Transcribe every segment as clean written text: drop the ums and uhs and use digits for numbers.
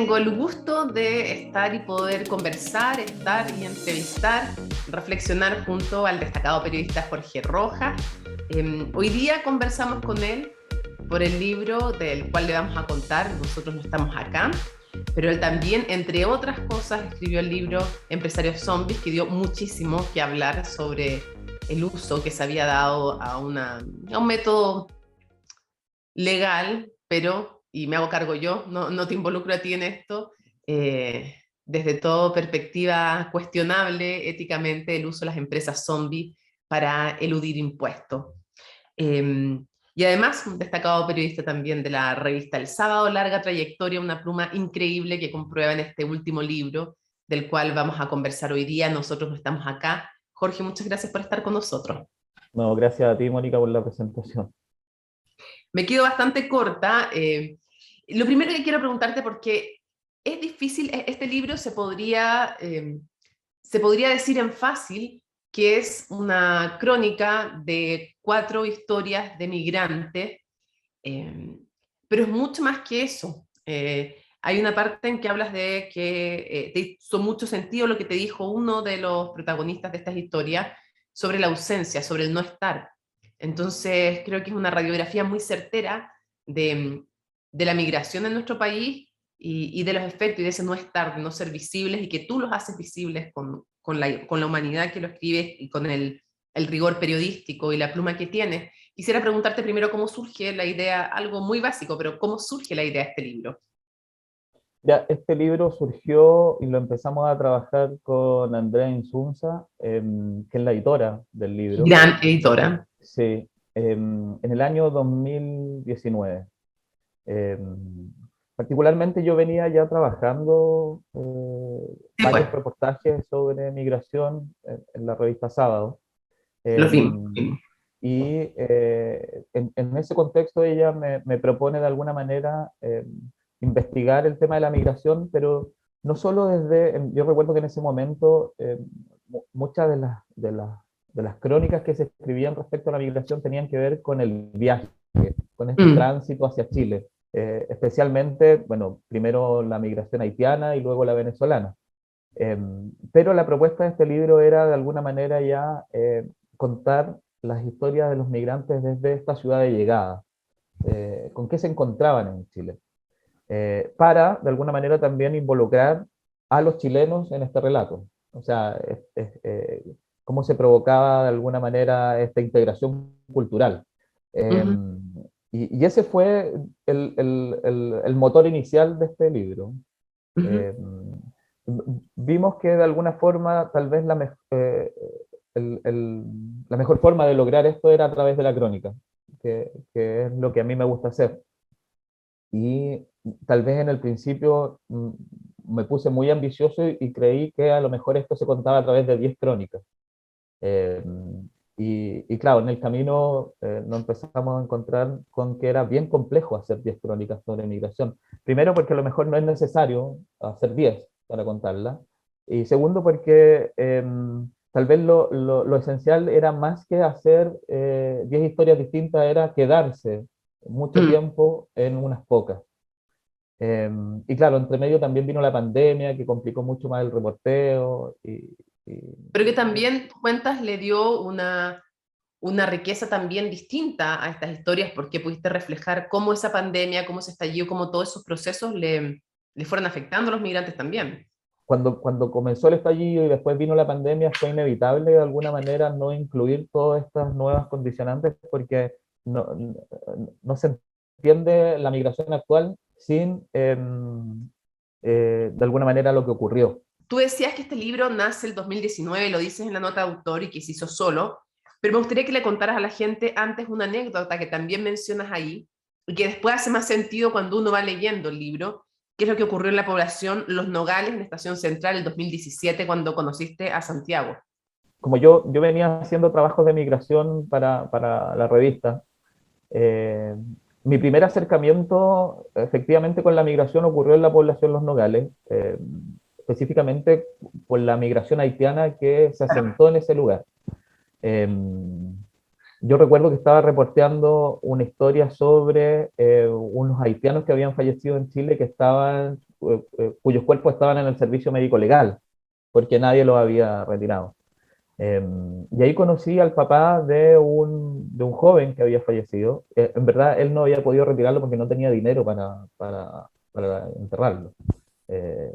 tengo el gusto de estar y poder conversar, estar y entrevistar, reflexionar junto al destacado periodista Jorge Rojas. Hoy día conversamos con él por el libro del cual le vamos a contar. Nosotros no estamos acá, pero él también, entre otras cosas, escribió el libro Empresarios Zombies, que dio muchísimo que hablar sobre el uso que se había dado a un método legal, pero, y me hago cargo yo, no te involucro a ti en esto, desde toda perspectiva cuestionable éticamente el uso de las empresas zombie para eludir impuestos. Y además, un destacado periodista también de la revista El Sábado, larga trayectoria, una pluma increíble que comprueba en este último libro, del cual vamos a conversar hoy día. Nosotros no estamos acá. Jorge, muchas gracias por estar con nosotros. No, gracias a ti, Mónica, por la presentación. Me quedo bastante corta. Lo primero que quiero preguntarte, porque es difícil, este libro se podría decir en fácil que es una crónica de 4 historias de migrantes, pero es mucho más que eso. Hay una parte en que hablas de que te hizo mucho sentido lo que te dijo uno de los protagonistas de estas historias sobre la ausencia, sobre el no estar. Entonces, creo que es una radiografía muy certera de la migración en nuestro país y de los efectos y de ese no estar, de no ser visibles, y que tú los haces visibles con la humanidad que lo escribes y con el rigor periodístico y la pluma que tienes. Quisiera preguntarte primero cómo surge la idea, algo muy básico, pero cómo surge la idea de este libro. Ya, este libro surgió y lo empezamos a trabajar con Andrea Insunza, que es la editora del libro. Gran editora. Sí, en el año 2019. Particularmente yo venía ya trabajando Sí, pues, varios reportajes sobre migración en la revista Sábado. lo vimos. Em, y en ese contexto ella me propone de alguna manera investigar el tema de la migración, pero no solo yo recuerdo que en ese momento muchas de las crónicas que se escribían respecto a la migración tenían que ver con el viaje, con este Mm, tránsito hacia Chile, especialmente, bueno, primero la migración haitiana y luego la venezolana. Pero la propuesta de este libro era de alguna manera ya contar las historias de los migrantes desde esta ciudad de llegada, con qué se encontraban en Chile, para de alguna manera también involucrar a los chilenos en este relato. O sea, cómo se provocaba de alguna manera esta integración cultural. Eh, ujú, y ese fue el motor inicial de este libro. ujú. Eh, Vimos que de alguna forma tal vez la mejor forma de lograr esto era a través de la crónica, que es lo que a mí me gusta hacer. Y tal vez en el principio me puse muy ambicioso y creí que a lo mejor esto se contaba a través de 10 crónicas. Eh, y claro, en el camino nos empezamos a encontrar con que era bien complejo hacer 10 crónicas sobre migración. Primero porque a lo mejor no es necesario hacer 10 para contarla. Y segundo porque tal vez lo esencial era más que hacer 10 historias distintas, era quedarse mucho Mm. tiempo en unas pocas. Y claro, entre medio también vino la pandemia que complicó mucho más el reporteo. Y Pero que también cuentas le dio una riqueza también distinta a estas historias, porque pudiste reflejar cómo esa pandemia, cómo se estalló, cómo todos esos procesos le fueron afectando a los migrantes también. cuando comenzó el estallido y después vino la pandemia, fue inevitable de alguna manera no incluir todas estas nuevas condicionantes porque no se entiende la migración actual sin, de alguna manera, lo que ocurrió. Tú decías que este libro nace el 2019, lo dices en la nota de autor y que se hizo solo, pero me gustaría que le contaras a la gente antes una anécdota que también mencionas ahí y que después hace más sentido cuando uno va leyendo el libro, qué es lo que ocurrió en la población Los Nogales en Estación Central el 2017 cuando conociste a Santiago. Como yo venía haciendo trabajos de migración para la revista, eh, mi primer acercamiento efectivamente con la migración ocurrió en la población Los Nogales, específicamente por la migración haitiana que se asentó en ese lugar. Eh, yo recuerdo que estaba reporteando una historia sobre unos haitianos que habían fallecido en Chile, que estaban, cuyos cuerpos estaban en el servicio médico legal, porque nadie los había retirado. Y ahí conocí al papá de un joven que había fallecido. En verdad, él no había podido retirarlo porque no tenía dinero para enterrarlo. Eh,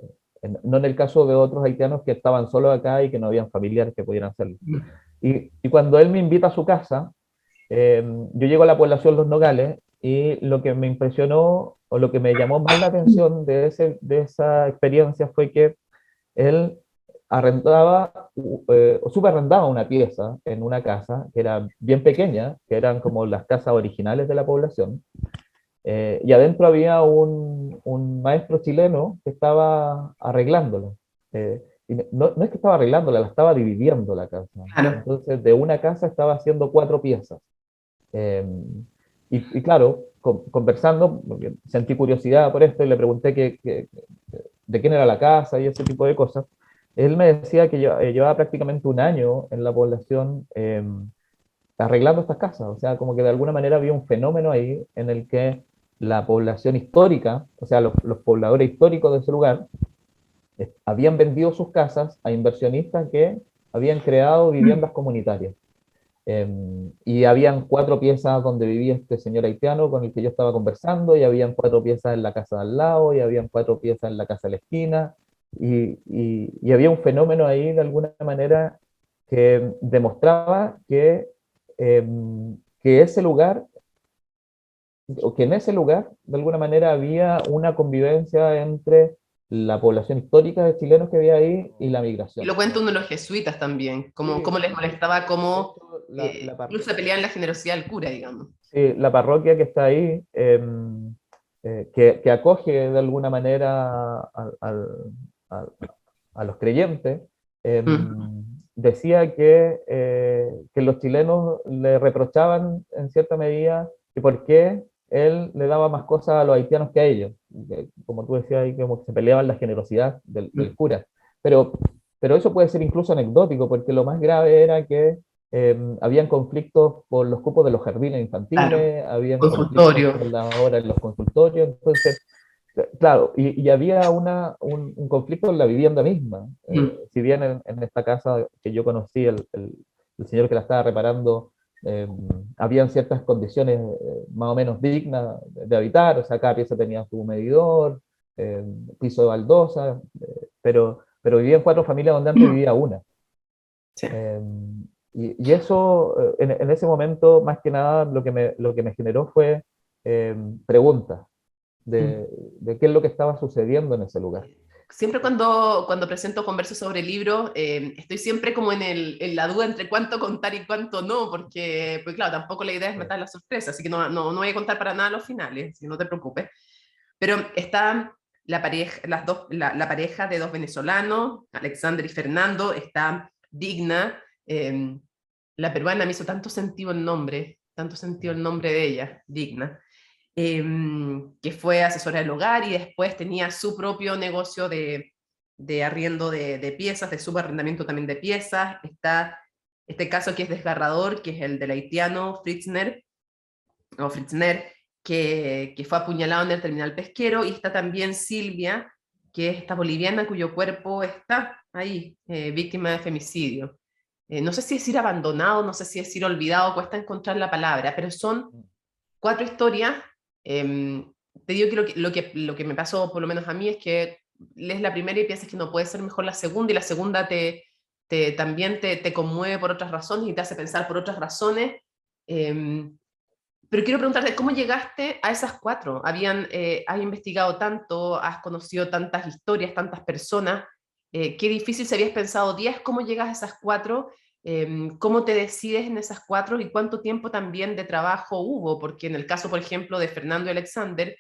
no en el caso de otros haitianos que estaban solos acá y que no habían familiares que pudieran hacerlo. Y cuando él me invita a su casa, yo llego a la población Los Nogales y lo que me impresionó o lo que me llamó más la atención de esa experiencia fue que él arrendaba o subarrendaba una pieza en una casa que era bien pequeña, que eran como las casas originales de la población, y adentro había un maestro chileno que estaba arreglándola. Y no es que estaba arreglándola, la estaba dividiendo la casa. Claro. Entonces, de una casa estaba haciendo cuatro piezas. Eh, y claro, conversando, porque sentí curiosidad por esto y le pregunté de quién era la casa y ese tipo de cosas. Él me decía que llevaba prácticamente un año en la población arreglando estas casas, o sea, como que de alguna manera había un fenómeno ahí en el que la población histórica, o sea, los pobladores históricos de ese lugar, habían vendido sus casas a inversionistas que habían creado viviendas comunitarias. Y habían cuatro piezas donde vivía este señor haitiano con el que yo estaba conversando, y habían cuatro piezas en la casa de al lado, y habían cuatro piezas en la casa de la esquina, y había un fenómeno ahí de alguna manera que demostraba que ese lugar, o que en ese lugar, de alguna manera había una convivencia entre la población histórica de chilenos que había ahí y la Y migración. lo cuenta uno de los jesuitas también, Sí, cómo les molestaba, de cómo hecho, incluso se peleaban la generosidad del cura, digamos. sí, la parroquia que está ahí, que acoge de alguna manera a- a los creyentes, Mm. decía que los chilenos le reprochaban en cierta medida que por qué él le daba más cosas a los haitianos que a ellos. Como tú decías ahí, como que se peleaban la generosidad del cura. Pero, pero eso puede ser incluso anecdótico, porque lo más grave era que habían conflictos por los cupos de los jardines Claro, infantiles, habían conflictos consultorio. por la hora en los consultorios, entonces, claro, y había un conflicto en la vivienda misma. Mm. Si bien en esta casa que yo conocí, el señor que la estaba reparando, eh, habían ciertas condiciones más o menos dignas de habitar, o sea, cada pieza tenía su medidor, piso de baldosa, pero vivían cuatro familias donde antes vivía una. Sí. Eh, y eso, en ese momento, más que nada, lo que me generó fue preguntas Mm. de qué es lo que estaba sucediendo en ese lugar. Siempre cuando presento converso sobre libros, estoy siempre como en la duda entre cuánto contar y cuánto no, porque, pues claro, tampoco la idea es Sí. matar la sorpresa, así que no voy a contar para nada los finales, así que no te preocupes. Pero está la pareja, la pareja de dos venezolanos, Alexander y Fernando, está Digna, la peruana, me hizo tanto sentido el nombre de ella, Digna, que fue asesora del hogar y después tenía su propio negocio de arriendo de piezas, de subarrendamiento también de piezas. Está este caso que es desgarrador, que es el del haitiano Fritzner, o Fritzner, que fue apuñalado en el terminal pesquero, y está también Silvia, que es esta boliviana cuyo cuerpo está ahí, víctima de femicidio. No sé si decir abandonado, no sé si decir olvidado, cuesta encontrar la palabra, pero son cuatro historias. eh, Te digo que lo que me pasó, por lo menos a mí, es que lees la primera y piensas que no puede ser mejor la segunda, y la segunda también te conmueve por otras razones y te hace pensar por otras razones. Eh, pero quiero preguntarte, ¿cómo llegaste a esas cuatro? Has investigado tanto, has conocido tantas historias, tantas personas. Qué difícil se habías pensado 10, ¿cómo llegas a esas cuatro? ¿Cómo te decides en esas cuatro y cuánto tiempo también de trabajo hubo? Porque en el caso, por ejemplo, de Fernando y Alexander,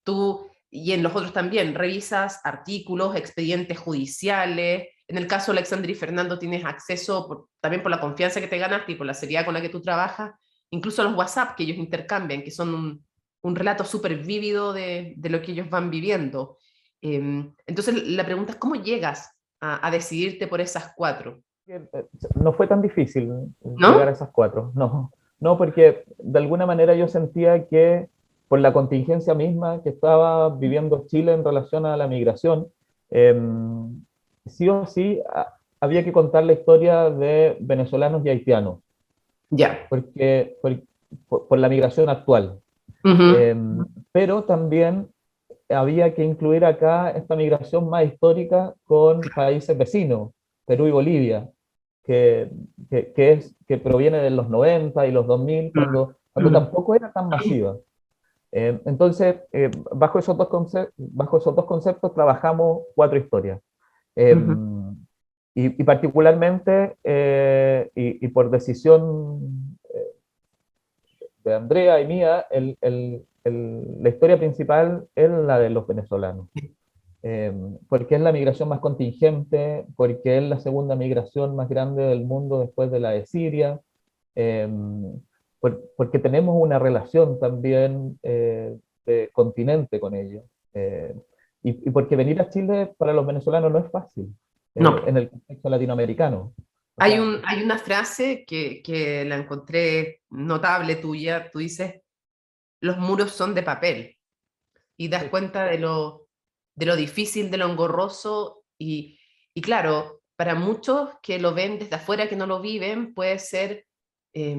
tú, y en los otros también, revisas artículos, expedientes judiciales. En el caso de Alexander y Fernando tienes acceso también por la confianza que te ganaste y por la seriedad con la que tú trabajas, incluso a los WhatsApp que ellos intercambian, que son un relato súper vívido de lo que ellos van viviendo. Entonces la pregunta es, ¿cómo llegas a decidirte por esas cuatro? No fue tan difícil llegar a ¿No? esas cuatro, no. No, porque de alguna manera yo sentía que por la contingencia misma que estaba viviendo Chile en relación a la migración, eh, sí o sí había que contar la historia de venezolanos y haitianos, Ya. porque, por la migración actual. Ujú. Eh, pero también había que incluir acá esta migración más histórica con países vecinos, Perú y Bolivia, que, que proviene de los 90 y los 2000, Mm. cuando tampoco era tan masiva. Entonces, bajo esos dos conceptos trabajamos cuatro historias. Eh, Ujú. y particularmente, y por decisión de Andrea y mía, la historia principal es la de los venezolanos. Porque es la migración más contingente, porque es la segunda migración más grande del mundo después de la de Siria, eh, porque tenemos una relación también de continente con ellos. eh, y porque venir a Chile para los venezolanos no es fácil No. en el contexto latinoamericano. O sea, Hay una frase que la encontré notable tuya. Tú dices, los muros son de papel. Y das sí, cuenta de lo difícil, de lo engorroso. Y claro, para muchos que lo ven desde afuera, que no lo viven, puede ser eh,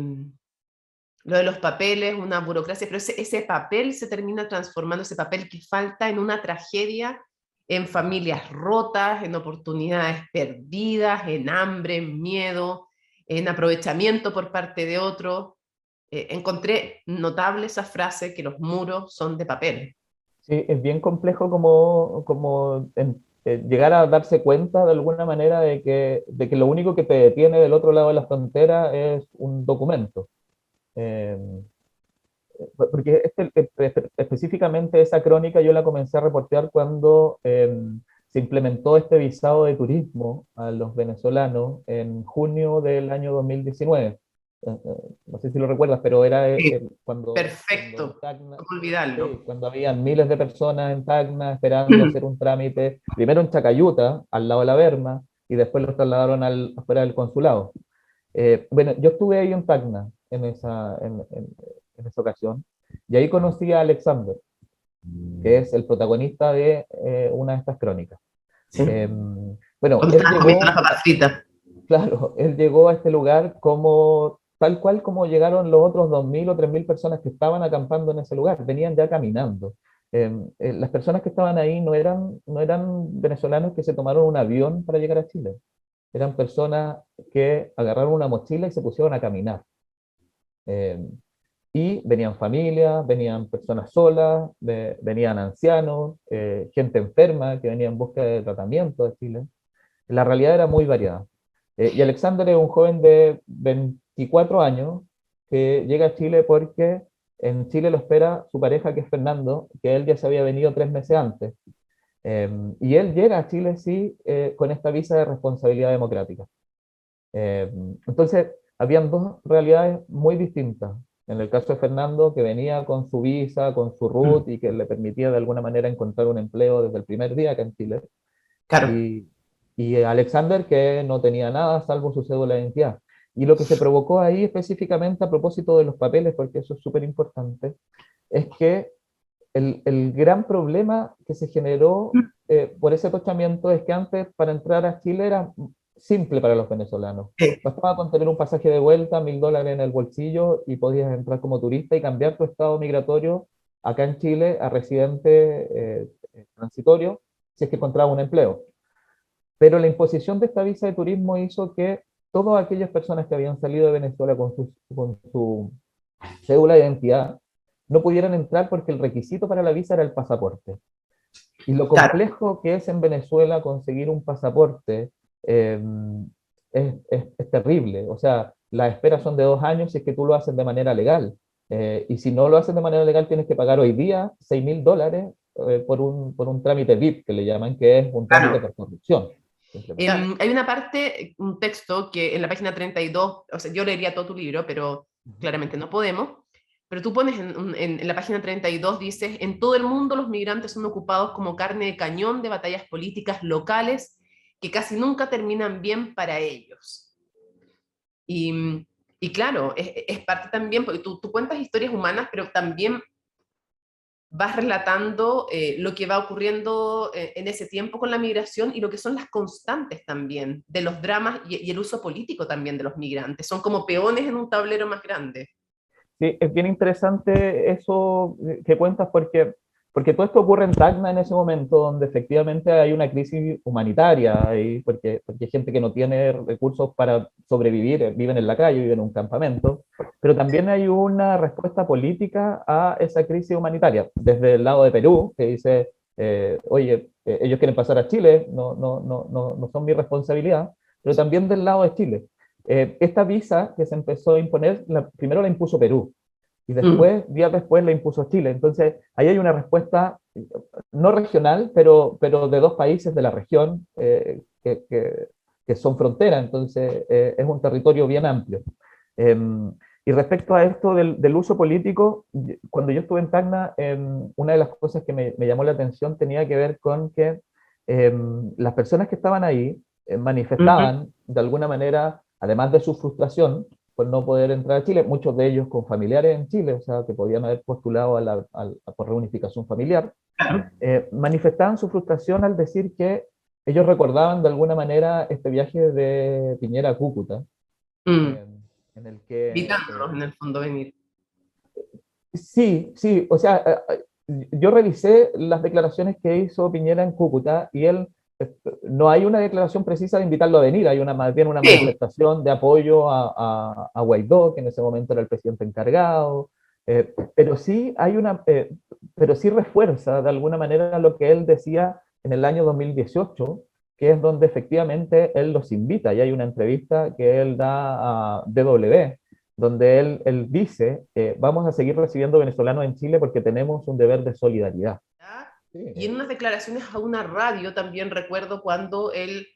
lo de los papeles, una burocracia, pero ese papel se termina transformando, ese papel que falta en una tragedia, en familias rotas, en oportunidades perdidas, en hambre, en miedo, en aprovechamiento por parte de otros. Encontré notable esa frase que los muros son de papel. sí, es bien complejo llegar a darse cuenta de alguna manera de que lo único que te detiene del otro lado de la frontera es un documento. Eh, Porque específicamente esa crónica yo la comencé a reportear cuando se implementó este visado de turismo a los venezolanos en junio del año 2019. No sé si lo recuerdas, pero era Sí, cuando en perfecto, Tacna, cómo olvidarlo. sí, cuando habían miles de personas en Tacna esperando hacer un trámite, primero en Chacayuta, al lado de la Berma, y después los trasladaron afuera del consulado. Bueno, yo estuve ahí en Tacna en esa ocasión, y ahí conocí a Alexander, que es el protagonista de una de estas crónicas. Sí. Eh, bueno, Cuando él estaban comiendo las llegó, papas fritas. claro, él llegó a este lugar como tal cual como llegaron los otros 2.000 o 3.000 personas que estaban acampando en ese lugar, venían ya caminando. Las personas que estaban ahí no eran venezolanos que se tomaron un avión para llegar a Chile, eran personas que agarraron una mochila y se pusieron a caminar. Eh, y venían familias, venían personas solas, venían ancianos, gente enferma que venía en busca de tratamiento de Chile. La realidad era muy variada. Y Alexander es un joven de 24 años que llega a Chile porque en Chile lo espera su pareja, que es Fernando, que él ya se había venido 3 meses antes. Y él llega a Chile, sí, con esta visa de responsabilidad democrática. Eh, entonces, habían dos realidades muy distintas. En el caso de Fernando, que venía con su visa, con su Mm, RUT y que le permitía de alguna manera encontrar un empleo desde el primer día acá en Chile. claro, Y, y Alexander, que no tenía nada salvo su cédula de identidad. Y lo que se provocó ahí específicamente a propósito de los papeles, porque eso es súper importante, es que el gran problema que se generó por ese tochamiento es que antes para entrar a Chile era simple para los venezolanos. sí, Bastaba con tener un pasaje de vuelta, $1.000 en el bolsillo y podías entrar como turista y cambiar tu estado migratorio acá en Chile a residente transitorio si es que encontraba un empleo. Pero la imposición de esta visa de turismo hizo que todas aquellas personas que habían salido de Venezuela con su cédula de identidad no pudieran entrar porque el requisito para la visa era el pasaporte. Y lo claro. complejo que es en Venezuela conseguir un pasaporte eh, es terrible. O sea, las esperas son de 2 años si es que tú lo haces de manera legal. Y si no lo haces de manera legal, tienes que pagar hoy día $6.000 por un trámite VIP, que le llaman, que es un trámite Claro. por corrupción, simplemente. Hay una parte, un texto que en la página 32, o sea, yo leería todo tu libro, pero claramente no podemos, pero tú pones en la página 32, dices, en todo el mundo los migrantes son ocupados como carne de cañón de batallas políticas locales que casi nunca terminan bien para ellos. Y Y claro, es parte también, porque tú cuentas historias humanas, pero también vas relatando lo que va ocurriendo en ese tiempo con la migración y lo que son las constantes también de los dramas y el uso político también de los migrantes. Son como peones en un tablero más grande. Sí, es bien interesante eso que cuentas porque todo esto ocurre en Tacna en ese momento donde efectivamente hay una crisis humanitaria, porque hay gente que no tiene recursos para sobrevivir, viven en la calle, viven en un campamento, pero también hay una respuesta política a esa crisis humanitaria, desde el lado de Perú, que dice, oye, ellos quieren pasar a Chile, no son mi responsabilidad, pero también del lado de Chile. Esta visa que se empezó a imponer, primero la impuso Perú y Mm. después, días después, la impuso Chile. Entonces, ahí hay una respuesta no regional, pero de dos países de la región que son frontera, entonces es un territorio bien amplio. Eh, y respecto a esto del uso político, cuando yo estuve en Tacna, una de las cosas que me llamó la atención tenía que ver con que las personas que estaban ahí Ujú. manifestaban de alguna manera, además de su frustración por no poder entrar a Chile, muchos de ellos con familiares en Chile, o sea, que podían haber postulado por reunificación familiar, Claro. manifestaban su frustración al decir que ellos recordaban de alguna manera este viaje de Piñera a Cúcuta, Mm. eh, en el que Invitándolos en el fondo a venir. sí, sí, o sea, yo revisé las declaraciones que hizo Piñera en Cúcuta y él, no hay una declaración precisa de invitarlo a venir, hay más bien una Sí. manifestación de apoyo a Guaidó, que en ese momento era el presidente encargado, pero sí pero sí refuerza de alguna manera lo que él decía en el año 2018, que es donde efectivamente él los invita, y hay una entrevista que él da a DW, donde él dice, vamos a seguir recibiendo venezolanos en Chile porque tenemos un deber de solidaridad. Sí, Y en unas declaraciones a una radio también recuerdo cuando él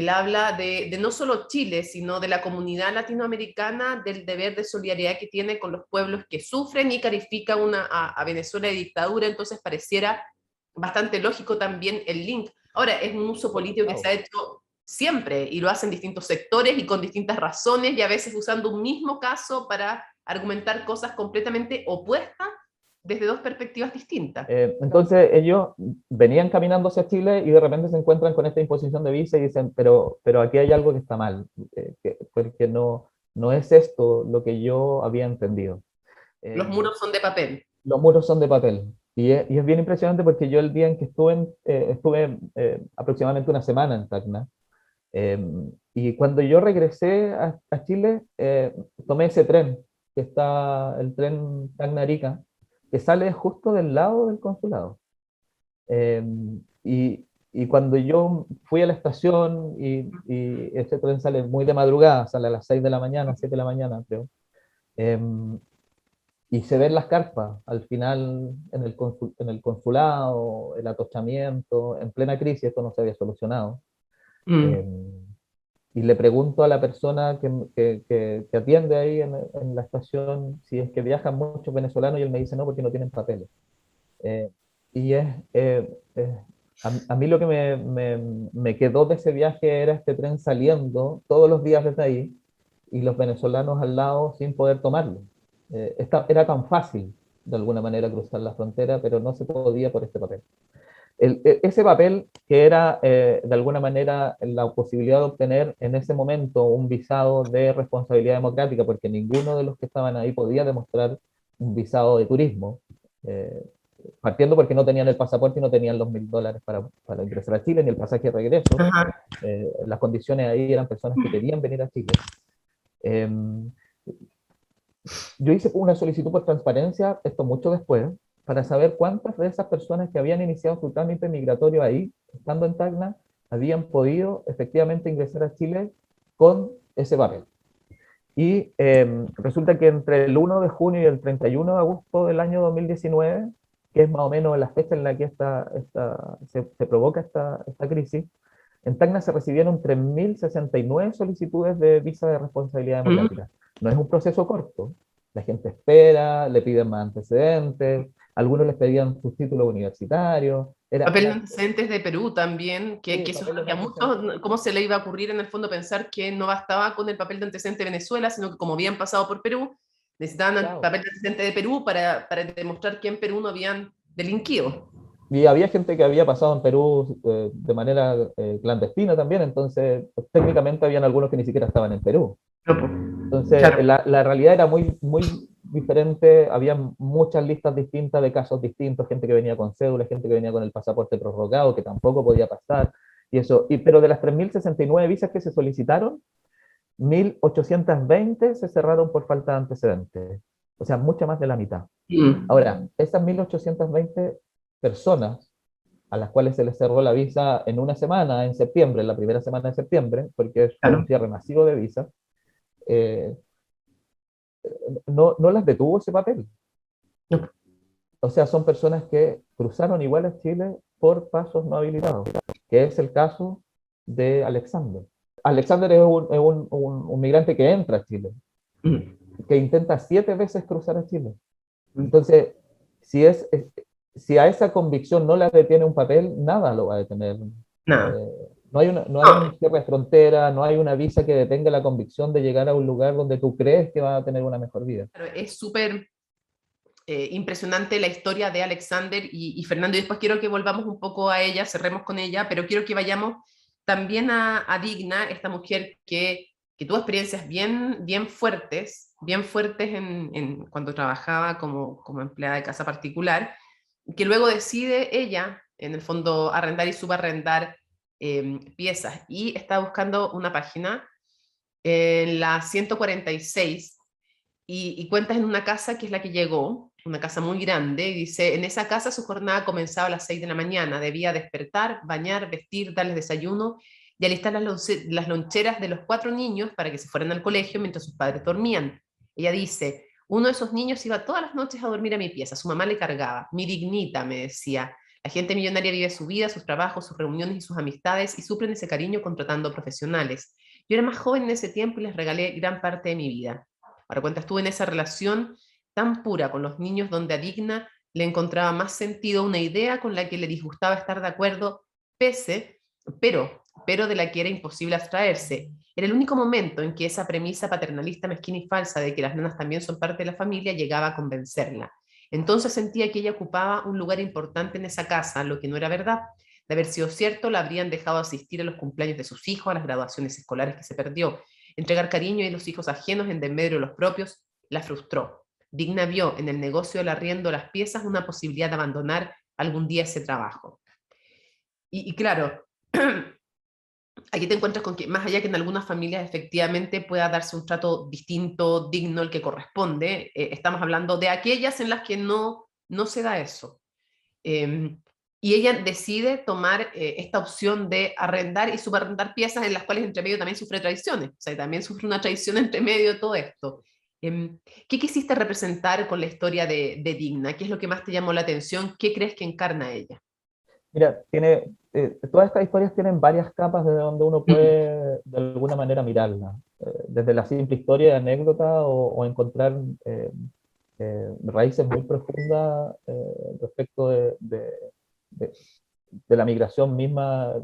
habla de no solo Chile, sino de la comunidad latinoamericana, del deber de solidaridad que tiene con los pueblos que sufren y califica a Venezuela de dictadura, entonces pareciera bastante lógico también el link. Ahora, es un uso político que se ha hecho siempre y lo hacen distintos sectores y con distintas razones y a veces usando un mismo caso para argumentar cosas completamente opuestas desde dos perspectivas distintas. Entonces ellos venían caminando hacia Chile y de repente se encuentran con esta imposición de visa y dicen, pero aquí hay algo que está mal, porque no es esto lo que yo había entendido. Los Eh, muros son de papel. los muros son de papel. Y es bien impresionante porque yo el día en que estuve aproximadamente una semana en Tacna, eh, y cuando yo regresé a Chile, tomé ese tren, que está el tren Tacna-Arica, que sale justo del lado del consulado. Eh, y cuando yo fui a la estación y ese tren sale muy de madrugada, sale a las 6 de la mañana, 7 de la mañana, creo, eh, y se ven las carpas al final en el consulado, el atochamiento, en plena crisis, esto no se había solucionado. Mm. Eh, y le pregunto a la persona que atiende ahí en la estación si es que viajan muchos venezolanos y él me dice no, porque no tienen papeles. Eh, y a mí lo que me quedó de ese viaje era este tren saliendo todos los días desde ahí y los venezolanos al lado sin poder tomarlo. Era tan fácil de alguna manera cruzar la frontera, pero no se podía por este papel. Ese papel que era de alguna manera la posibilidad de obtener en ese momento un visado de responsabilidad democrática, porque ninguno de los que estaban ahí podía demostrar un visado de turismo, eh, partiendo porque no tenían el pasaporte y no tenían los $1.000 para ingresar a Chile, ni el pasaje de regreso. Ajá. Las condiciones ahí eran personas que querían venir a Chile. Eh, yo hice una solicitud por transparencia, esto mucho después, para saber cuántas de esas personas que habían iniciado su trámite migratorio ahí, estando en Tacna, habían podido efectivamente ingresar a Chile con ese papel. Y resulta que entre el 1 de junio y el 31 de agosto del año 2019, que es más o menos la fecha en la que se provoca esta crisis, en Tacna se recibieron 3.069 solicitudes de visa de responsabilidad Mm. democrática. No es un proceso corto. La gente espera, le piden más antecedentes, algunos les pedían sus títulos universitarios, Papel de antecedentes de Perú también, sí, que eso es papeles lo de que a antecedentes. muchos, ¿cómo se le iba a ocurrir en el fondo pensar que no bastaba con el papel de antecedente de Venezuela, sino que como habían pasado por Perú, necesitaban el Claro. papel de antecedente de Perú para demostrar que en Perú no habían delinquido? Y había gente que había pasado en Perú de manera clandestina también, entonces pues, técnicamente habían algunos que ni siquiera estaban en Perú. No, pues, Entonces, claro. la realidad era muy diferente, había muchas listas distintas de casos distintos, gente que venía con cédula, gente que venía con el pasaporte prorrogado, que tampoco podía pasar, y eso. Pero de las 3.069 visas que se solicitaron, 1.820 se cerraron por falta de antecedentes, o sea, mucha más de la mitad. Mm, Ahora, esas 1.820 personas a las cuales se les cerró la visa en una semana, en septiembre, en la primera semana de septiembre, porque fue un claro. cierre masivo de visas, eh, no las detuvo ese papel. No, O sea, son personas que cruzaron igual a Chile por pasos no habilitados, que es el caso de Alexander. Alexander es un migrante que entra a Chile, mm, que intenta 7 veces cruzar a Chile. mm, Entonces, si a esa convicción no la detiene un papel, nada lo va a detener. nada. Eh, no hay No, un cierre de frontera, no hay una visa que detenga la convicción de llegar a un lugar donde tú crees que vas a tener una mejor vida. claro, es súper impresionante la historia de Alexander y Fernando. Y después quiero que volvamos un poco a ella, cerremos con ella, pero quiero que vayamos también a Digna, esta mujer que tuvo experiencias bien fuertes cuando trabajaba como empleada de casa particular, que luego decide ella, en el fondo, arrendar y subarrendar piezas. Y está buscando una página en la 146 y cuentas en una casa que es la que llegó, una casa muy grande, y dice, en esa casa su jornada comenzaba a las 6 de la mañana, debía despertar, bañar, vestir, darles desayuno y alistar las loncheras de los 4 niños para que se fueran al colegio mientras sus padres dormían. Ella dice, uno de esos niños iba todas las noches a dormir a mi pieza, su mamá le cargaba, mi dignita, me decía. La gente millonaria vive su vida, sus trabajos, sus reuniones y sus amistades y suplen ese cariño contratando profesionales. Yo era más joven en ese tiempo y les regalé gran parte de mi vida. Ahora cuenta, estuve en esa relación tan pura con los niños donde a Digna le encontraba más sentido una idea con la que le disgustaba estar de acuerdo, pese, pero de la que era imposible abstraerse. Era el único momento en que esa premisa paternalista mezquina y falsa de que las nenas también son parte de la familia llegaba a convencerla. Entonces sentía que ella ocupaba un lugar importante en esa casa, lo que no era verdad. De haber sido cierto, la habrían dejado asistir a los cumpleaños de sus hijos, a las graduaciones escolares que se perdió. Entregar cariño y los hijos ajenos en desmedro de los propios la frustró. Digna vio en el negocio del arriendo de las piezas una posibilidad de abandonar algún día ese trabajo. Y claro, aquí te encuentras con que más allá que en algunas familias efectivamente pueda darse un trato distinto, digno, el que corresponde, estamos hablando de aquellas en las que no se da eso. Eh, y ella decide tomar esta opción de arrendar y subarrendar piezas en las cuales entre medio también sufre traiciones. O sea, también sufre una traición entre medio de todo esto. ¿Qué quisiste representar con la historia de Digna? ¿Qué es lo que más te llamó la atención? ¿Qué crees que encarna ella? Mira, todas estas historias tienen varias capas de donde uno Mm, puede de alguna manera mirarla. Desde la simple historia de anécdota o encontrar raíces muy profundas respecto de- de la migración misma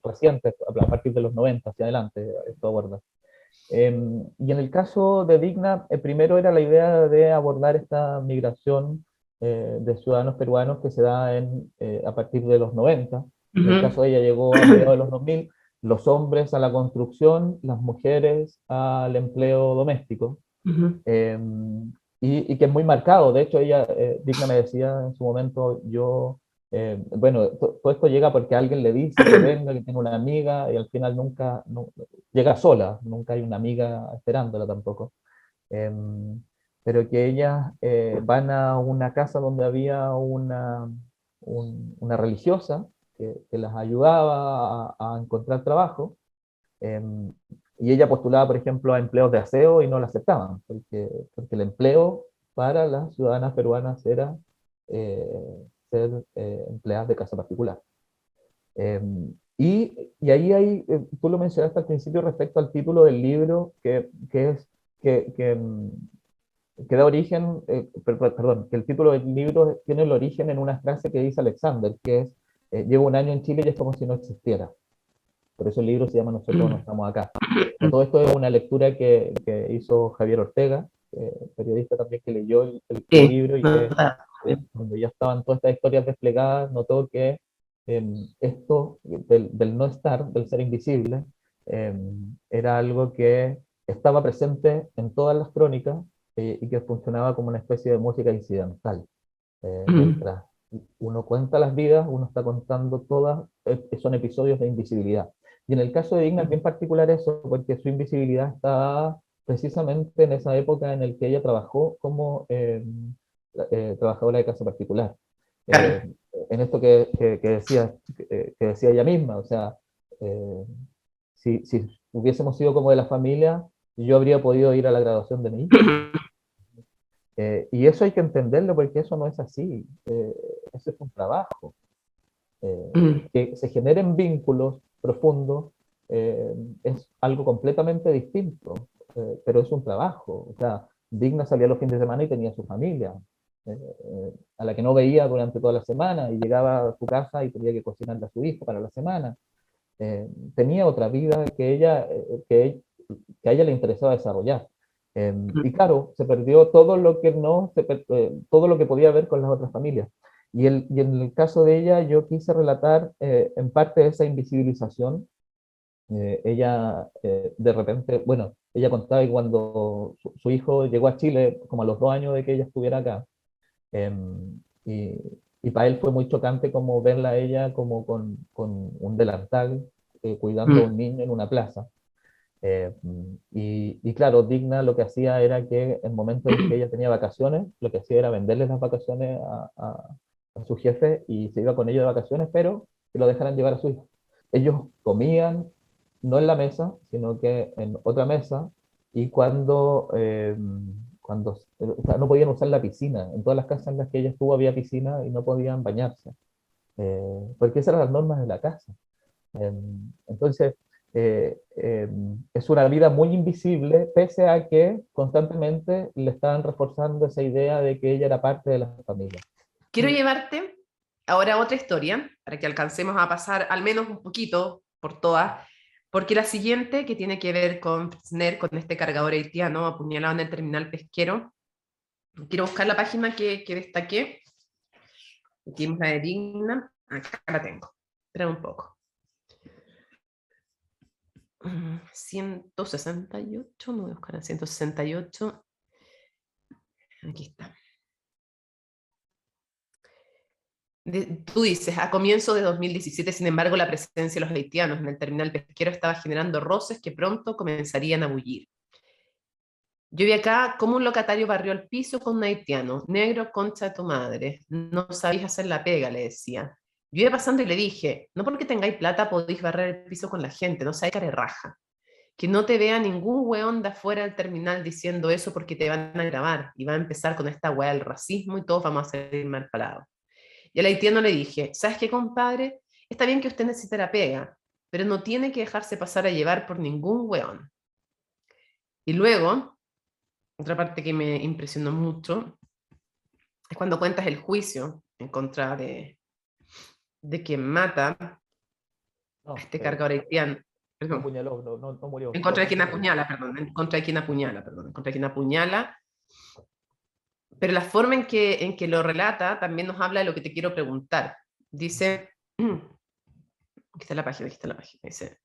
reciente, a partir de los 90 hacia adelante, esto aborda. Y en el caso de Digna, primero era la idea de abordar esta migración de ciudadanos peruanos que se da a partir de los 90. En el ujú. caso de ella llegó a mediados de los 2000, los hombres a la construcción, las mujeres al empleo doméstico, Ujú. eh, y que es muy marcado. De hecho, ella, Digna me decía en su momento, bueno, todo esto llega porque alguien le dice que venga, que tiene una amiga, y al final nunca, llega sola, nunca hay una amiga esperándola tampoco. Eh, pero que ellas van a una casa donde había una religiosa que las ayudaba a encontrar trabajo, eh, y ella postulaba, por ejemplo, a empleos de aseo y no la aceptaban, porque el empleo para las ciudadanas peruanas era eh, ser empleadas de casa particular. Eh, y ahí tú lo mencionaste al principio respecto al título del libro, que es que que da origen, perdón, que el título del libro tiene el origen en una frase que dice Alexander, que es, llevo un año en Chile y es como si no existiera. Por eso el libro se llama Nosotros no estamos acá. Todo esto es una lectura que hizo Javier Ortega, periodista también que leyó el Sí, libro y que verdad. cuando ya estaban todas estas historias desplegadas, notó que esto del no estar, del ser invisible, era algo que estaba presente en todas las crónicas y que funcionaba como una especie de música incidental. Mientras uno cuenta las vidas, uno está contando todas, son episodios de invisibilidad. Y en el caso de Digna es bien particular eso, porque su invisibilidad está dada precisamente en esa época en la que ella trabajó como trabajadora de casa particular. Eh, Claro. en esto que decía ella misma, o sea, eh, si hubiésemos sido como de la familia, yo habría podido ir a la graduación de mi hija. Y eso hay que entenderlo porque eso no es así. Eso es un trabajo. Que se generen vínculos profundos es algo completamente distinto, pero es un trabajo. O sea, Digna salía los fines de semana y tenía su familia, a la que no veía durante toda la semana y llegaba a su casa y tenía que cocinarle a su hijo para la semana. Tenía otra vida que a ella le interesaba desarrollar. Y claro, se perdió todo lo que no, todo lo que podía ver con las otras familias. Y en el caso de ella, yo quise relatar en parte esa invisibilización. Ella de repente, bueno, ella contaba que cuando su hijo llegó a Chile, como a los 2 años de que ella estuviera acá, y, y para él fue muy chocante como verla a ella como con un delantal cuidando a un niño en una plaza. Eh, y claro, Digna lo que hacía era que en momentos en que ella tenía vacaciones, lo que hacía era venderles las vacaciones a su jefe y se iba con ellos de vacaciones, pero que lo dejaran llevar a su hijo. Ellos comían no en la mesa, sino que en otra mesa, y o sea, no podían usar la piscina. En todas las casas en las que ella estuvo había piscina y no podían bañarse, porque esas eran las normas de la casa. Entonces, es una vida muy invisible, pese a que constantemente le estaban reforzando esa idea de que ella era parte de la familia. Quiero llevarte ahora a otra historia, para que alcancemos a pasar al menos un poquito por todas, porque la siguiente, que tiene que ver con Fresner, con este cargador haitiano apuñalado en el terminal pesquero, quiero buscar la página que destaqué, aquí la de Digna, acá la tengo, espera un poco. 168, no voy a buscar a 168, aquí está. Tú dices, a comienzos de 2017, sin embargo, la presencia de los haitianos en el terminal pesquero estaba generando roces que pronto comenzarían a bullir. Yo vi acá como un locatario barrió el piso con un haitiano. Negro, concha de tu madre. No sabéis hacer la pega, le decía. Yo iba pasando y le dije, no porque tengáis plata podéis barrer el piso con la gente, no sabéis care raja. Que no te vea ningún weón de afuera del terminal diciendo eso porque te van a grabar y va a empezar con esta weá del racismo y todos vamos a salir mal parados. Y al haitiano le dije, ¿sabes qué, compadre? Está bien que usted necesite la pega, pero no tiene que dejarse pasar a llevar por ningún weón. Y luego, otra parte que me impresionó mucho, es cuando cuentas el juicio en contra de quien mata a No, este cargador haitiano. no Perdón, apuñaló, no murió, en contra de quien solamente murió. apuñala, perdón, en contra de quien apuñala, perdón, en contra de quien apuñala. Pero la forma en que lo relata también nos habla de lo que te quiero preguntar. Dice, aquí está la página, dice,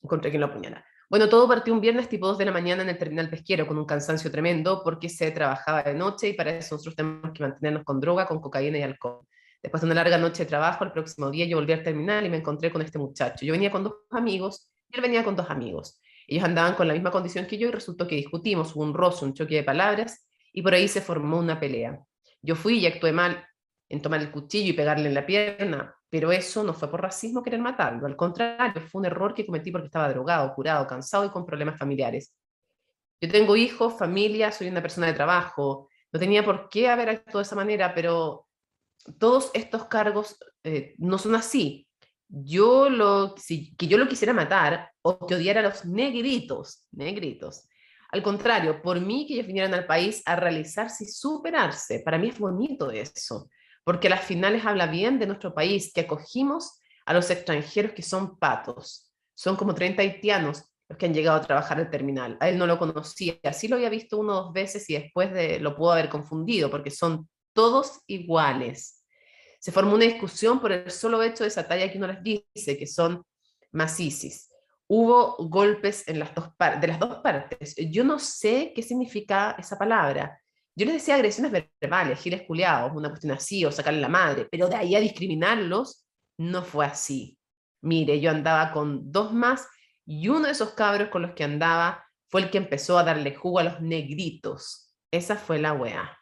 encontré quien lo apuñala. Bueno, todo partió un viernes tipo 2 de la mañana en el terminal pesquero con un cansancio tremendo porque se trabajaba de noche y para eso nosotros tenemos que mantenernos con droga, con cocaína y alcohol. Después de una larga noche de trabajo, el próximo día yo volví al terminal y me encontré con este muchacho. Yo venía con 2 amigos y él venía con 2 amigos. Ellos andaban con la misma condición que yo y resultó que discutimos, hubo un roce, un choque de palabras y por ahí se formó una pelea. Yo fui y actué mal en tomar el cuchillo y pegarle en la pierna, pero eso no fue por racismo querer matarlo, al contrario, fue un error que cometí porque estaba drogado, curado, cansado y con problemas familiares. Yo tengo hijos, familia, soy una persona de trabajo, no tenía por qué haber actuado de esa manera, pero todos estos cargos no son así. Si, que yo lo quisiera matar o que odiara a los negritos, Al contrario, por mí que ellos vinieran al país a realizarse y superarse. Para mí es bonito eso, porque a las finales habla bien de nuestro país, que acogimos a los extranjeros que son patos. Son como 30 haitianos los que han llegado a trabajar al terminal. A él no lo conocía, sí lo había visto uno o dos veces y después lo pudo haber confundido, porque son todos iguales. Se formó una discusión por el solo hecho de esa talla que uno les dice, que son macisis. Hubo golpes en de las dos partes. Yo no sé qué significa esa palabra. Yo les decía agresiones verbales, giles culiados, una cuestión así, o sacarle la madre, pero de ahí a discriminarlos, no fue así. Mire, yo andaba con dos más y uno de esos cabros con los que andaba fue el que empezó a darle jugo a los negritos. Esa fue la weá.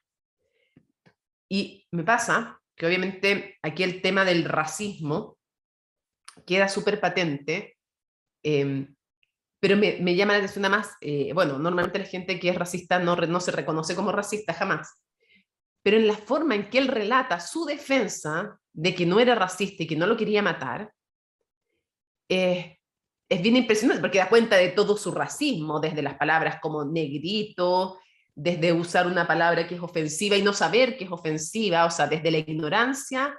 Y me pasa que obviamente aquí el tema del racismo queda súper patente, eh, pero me llama la atención nada más, bueno, normalmente la gente que es racista no se reconoce como racista jamás, pero en la forma en que él relata su defensa de que no era racista y que no lo quería matar, es bien impresionante porque da cuenta de todo su racismo, desde las palabras como negrito, desde usar una palabra que es ofensiva y no saber que es ofensiva, o sea, desde la ignorancia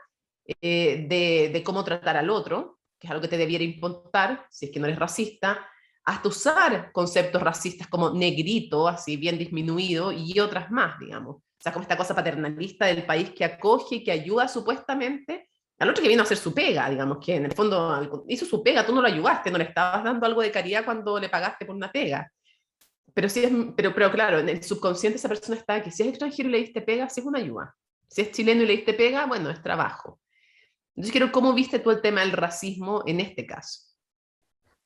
de cómo tratar al otro, que es algo que te debiera importar si es que no eres racista, hasta usar conceptos racistas como negrito, así bien disminuido, y otras más, digamos. O sea, como esta cosa paternalista del país que acoge y que ayuda supuestamente al otro que vino a hacer su pega, digamos, que en el fondo hizo su pega, tú no lo ayudaste, no le estabas dando algo de caridad cuando le pagaste por una pega. Pero, sí es, pero claro, en el subconsciente esa persona está que si es extranjero y le diste pega, sí es una ayuda. Si es chileno y le diste pega, bueno, es trabajo. Entonces quiero, ¿cómo viste tú el tema del racismo en este caso?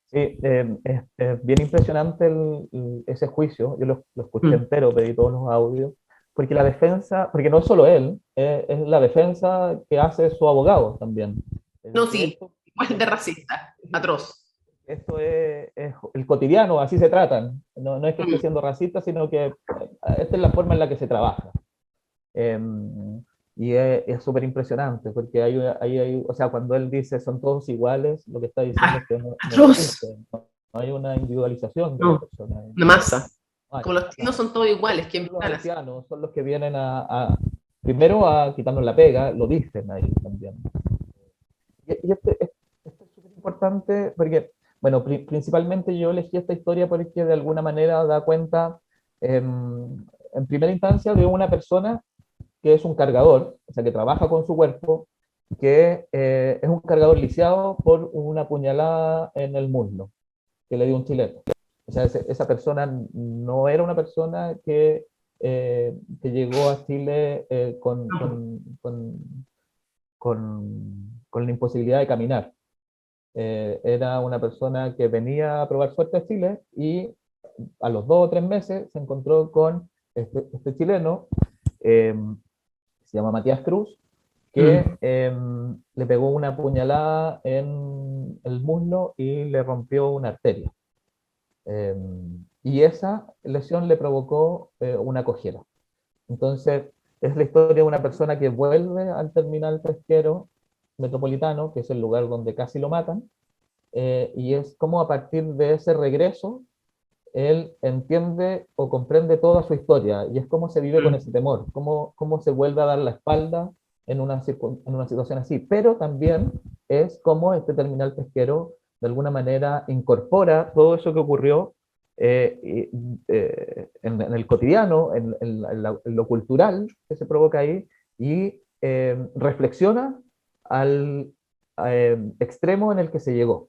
Sí, es bien impresionante ese juicio, yo lo escuché Mm. entero, pedí todos los audios, porque la defensa, porque no es solo él, es la defensa que hace su abogado también. No, Que sí, igual de racista, atroz. esto es el cotidiano, así se tratan. No, no es que esté Mm. siendo racista, sino que esta es la forma en la que se trabaja. Eh, y es súper impresionante, porque o sea, cuando él dice son todos iguales, lo que está diciendo es Ah, que no atroz. existe, no hay una individualización de la No, persona. una masa. No hay, Como los chinos claro. son todos iguales, Por ¿quién eso los ganas? haitianos son los que vienen primero a quitarnos la pega, lo dicen ahí también. Y esto es súper importante porque, bueno, principalmente yo elegí esta historia porque de alguna manera da cuenta, en primera instancia, de una persona que es un cargador, o sea, que trabaja con su cuerpo, que es un cargador lisiado por una puñalada en el muslo que le dio un chileno. O sea, esa persona no era una persona que llegó a Chile con la imposibilidad de caminar. Era una persona que venía a probar suerte a Chile y a los 2 o 3 meses se encontró con este chileno, eh, se llama Matías Cruz, que Mm. le pegó una puñalada en el muslo y le rompió una arteria. Eh, y esa lesión le provocó una cojera. Entonces, es la historia de una persona que vuelve al terminal pesquero metropolitano, que es el lugar donde casi lo matan, y es como a partir de ese regreso, él entiende o comprende toda su historia, y es cómo se vive con Mm. ese temor, cómo se vuelve a dar la espalda en una situación así, pero también es cómo este terminal pesquero de alguna manera incorpora todo eso que ocurrió en el cotidiano, en lo cultural que se provoca ahí, y reflexiona al extremo en el que se llegó.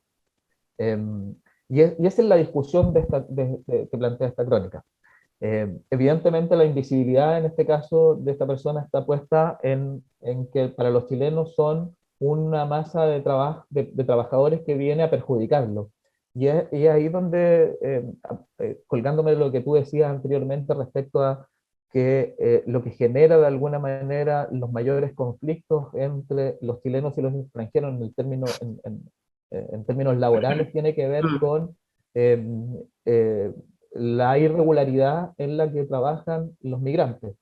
Eh, y esa es la discusión que plantea esta crónica. Evidentemente la invisibilidad en este caso de esta persona está puesta en que para los chilenos son una masa de trabajadores que viene a perjudicarlo. Y es ahí donde, colgándome de lo que tú decías anteriormente respecto a que lo que genera de alguna manera los mayores conflictos entre los chilenos y los extranjeros en términos laborales tiene que ver Mm. con eh, eh, la irregularidad en la que trabajan los migrantes.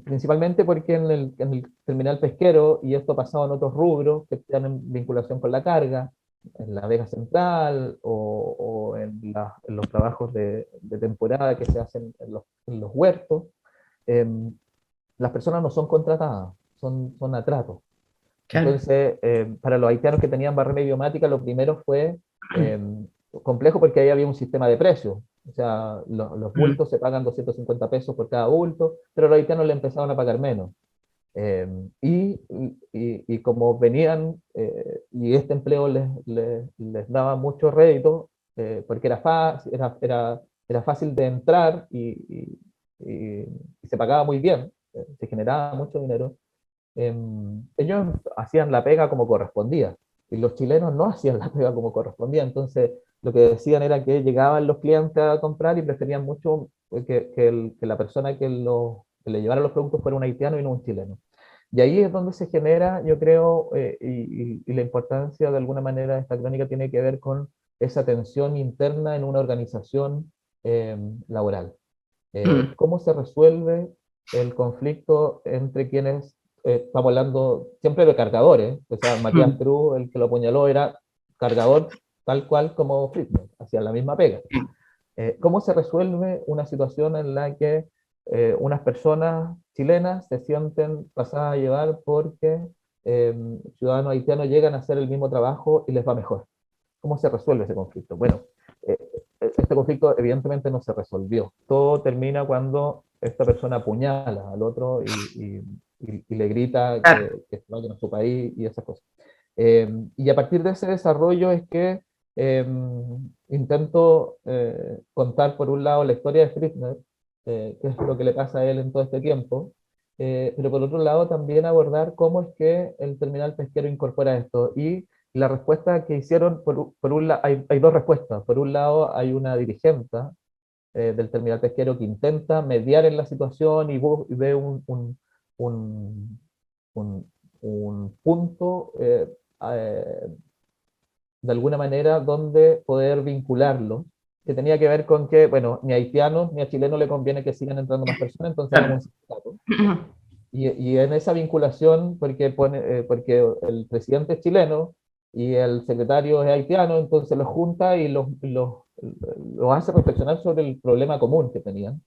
Principalmente porque en el terminal pesquero, y esto ha pasado en otros rubros que tienen vinculación con la carga, en la Vega Central o en los trabajos de temporada que se hacen en los huertos, eh, las personas no son contratadas, son a trato. Claro. Entonces, para los haitianos que tenían barrera idiomática, lo primero fue eh, complejo porque ahí había un sistema de precios. O sea, los Mm. bultos se pagan 250 pesos por cada bulto, pero los haitianos le empezaron a pagar menos. Eh, y como venían, y este empleo les daba mucho rédito, porque era fácil de entrar y se pagaba muy bien, se generaba mucho dinero. Ellos hacían la pega como correspondía y los chilenos no hacían la pega como correspondía. Entonces, lo que decían era que llegaban los clientes a comprar y preferían mucho que la persona que le llevara los productos fuera un haitiano y no un chileno. Y ahí es donde se genera, yo creo, y la importancia de alguna manera de esta crónica tiene que ver con esa tensión interna en una organización laboral. Mm. ¿Cómo se resuelve el conflicto entre quienes, estamos hablando siempre de cargadores? O sea, Matías Mm. Cruz, el que lo apuñaló, era cargador tal cual como Friedman, hacía la misma pega. ¿Cómo se resuelve una situación en la que unas personas chilenas se sienten pasadas a llevar porque ciudadanos haitianos llegan a hacer el mismo trabajo y les va mejor? ¿Cómo se resuelve ese conflicto? Bueno, eh, este conflicto evidentemente no se resolvió. Todo termina cuando esta persona apuñala al otro y le grita Claro. que se vayan a su país y esas cosas. Y a partir de ese desarrollo es que eh, intento contar por un lado la historia de Friedner, qué es lo que le pasa a él en todo este tiempo, pero por otro lado también abordar cómo es que el terminal pesquero incorpora esto. Y la respuesta que hicieron, por un lado, hay dos respuestas. Por un lado, hay una dirigente del terminal pesquero que intenta mediar en la situación y ve un, un- un punto eh, de alguna manera donde poder vincularlo, que tenía que ver con que, bueno, ni a haitianos ni a chilenos le conviene que sigan entrando más personas, entonces hagamos un Claro. sindicato. Y en esa vinculación, porque el presidente es chileno y el secretario es haitiano, entonces los junta y los hace reflexionar sobre el problema común que tenían.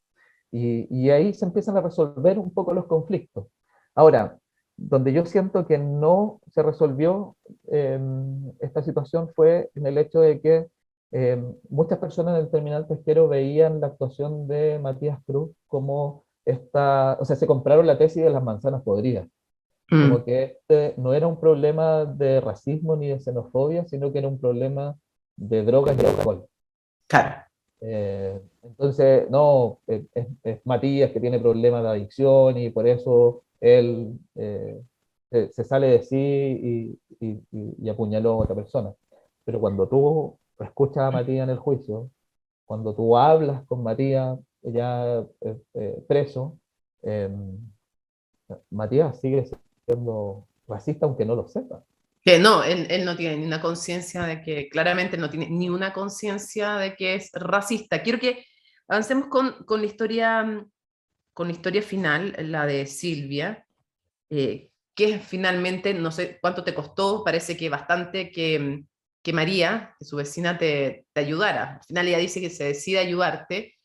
Y ahí se empiezan a resolver un poco los conflictos. Ahora, donde yo siento que no se resolvió eh, esta situación fue en el hecho de que muchas personas en el terminal pesquero veían la actuación de Matías Cruz como o sea, se compraron la tesis de las manzanas podridas, Mm. como que este no era un problema de racismo ni de xenofobia, sino que era un problema de drogas y alcohol. Claro. Entonces, no, es Matías que tiene problemas de adicción y por eso él se sale de sí y apuñaló a otra persona. Pero cuando tú escuchas a Matías en el juicio, cuando tú hablas con Matías ya preso, eh, Matías sigue siendo racista aunque no lo sepa. Que no, él no tiene ni una conciencia de que, claramente no tiene ni una conciencia de que es racista. Quiero que avancemos con la historia final, la de Silvia, que finalmente, no sé cuánto te costó, parece que bastante que María, que su vecina, te ayudara. Al final ella dice que se decide ayudarte.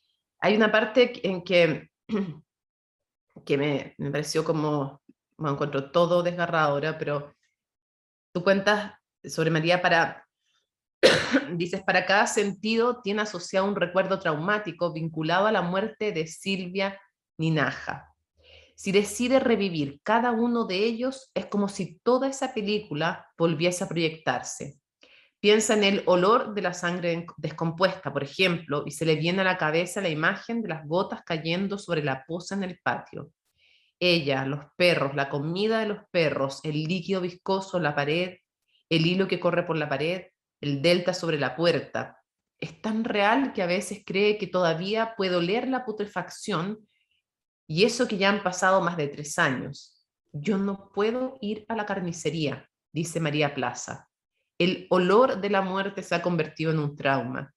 Hay una parte en que me pareció como, bueno, encuentro todo desgarradora, pero tú cuentas sobre María dices, para cada sentido tiene asociado un recuerdo traumático vinculado a la muerte de Silvia Ninaja. Si decide revivir cada uno de ellos, es como si toda esa película volviese a proyectarse. Piensa en el olor de la sangre descompuesta, por ejemplo, y se le viene a la cabeza la imagen de las gotas cayendo sobre la poza en el patio. Ella, los perros, la comida de los perros, el líquido viscoso, la pared, el hilo que corre por la pared, el delta sobre la puerta. Es tan real que a veces cree que todavía puede oler la putrefacción, y eso que ya han pasado más de 3 años. Yo no puedo ir a la carnicería, dice María Plaza. El olor de la muerte se ha convertido en un trauma.